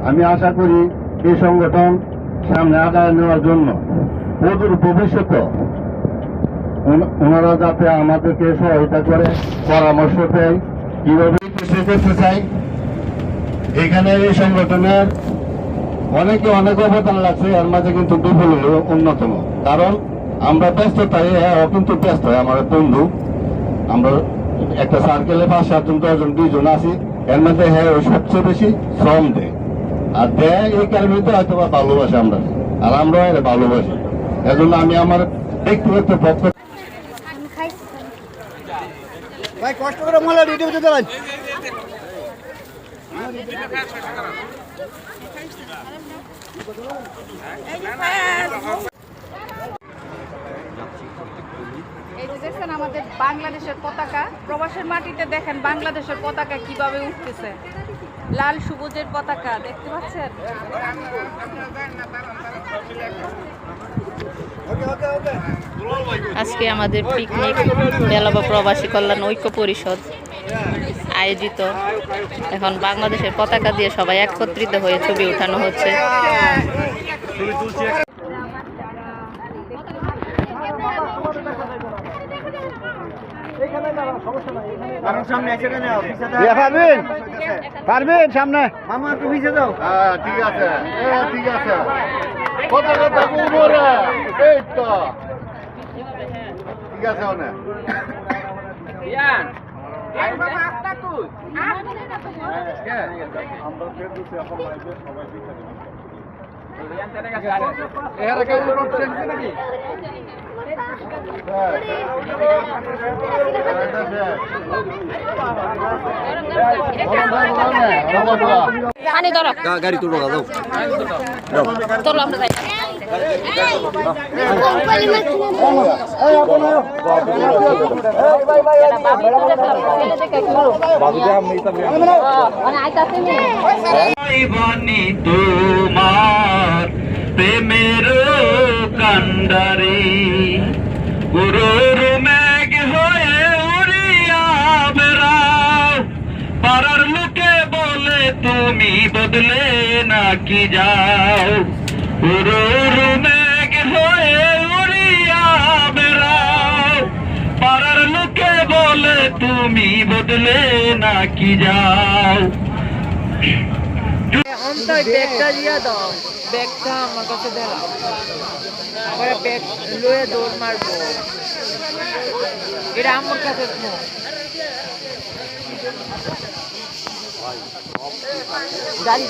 আমি আশা করি এই সংগঠন সামনে আগায় নেওয়ার জন্য অদূর ভবিষ্যতে ওনারা যাতে আমাদেরকে সহায়তা করে, পরামর্শ দেয় কিভাবে করতে চাই। এখানে এই সংগঠনের অনেকে অনেক অবদান লাগছে, এর মাঝে কিন্তু দুপুর হলো অন্যতম। কারণ আমরা ব্যস্ততায় কিন্তু ব্যস্ত হয় আমার বন্ধু, আমরা একটা সার্কেলে 5-7 জন 10 জন 2 জন আছি, এর মধ্যে হ্যাঁ ওই সবচেয়ে বেশি শ্রম দেয় আর দেয় এই কারণে তো হয়তো বা ভালোবাসে আমরা, আর আমরা এর ভালোবাসি। এজন্য আমি আমার ব্যক্তিগত পক্ষ ভাই কষ্ট করে মোলা ভিডিও দিতে দেন। এই যে দেখছেন আমাদের বাংলাদেশের পতাকা, প্রবাসের মাটিতে দেখেন বাংলাদেশের পতাকা কিভাবে উঠতেছে, লাল সবুজের পতাকা দেখতে পাচ্ছেন। আজকে আমাদের পিকনিক বেলাবা প্রবাসী কল্যাণ ঐক্য পরিষদ আয়োজিত। এখন বাংলাদেশের পতাকা দিয়ে সবাই একত্রিত হয়ে ছবি উঠানো হচ্ছে। পারবেন সামনে মামা একটু ভিজে দাও। ঠিক আছে, ঠিক আছে, পতাকা থাকবো উপরে, এই তো ঠিক আছে। অনেক গাড়ি তুলবো দাও তোলো আমরা যাই। তোমার প্রেমের কান্ডারি গুরুর মেঘ হয়ে উড়িয়া বেড়াও, পাড়ার লোকে বলে তুমি বদলে নাকি যাও। গুরুর মেঘ হয়ে উড়িয়া বেড়াও, পাড়ার লোকে বলে তুমি বদলে নাকি যাও। ব্যাগটা দিয়ে দাও, ব্যাগটা আমার কাছে দাও, আমরা ব্যাগ লয়ে দৌড় মারবো, এটা আমার কাছে গাড়ি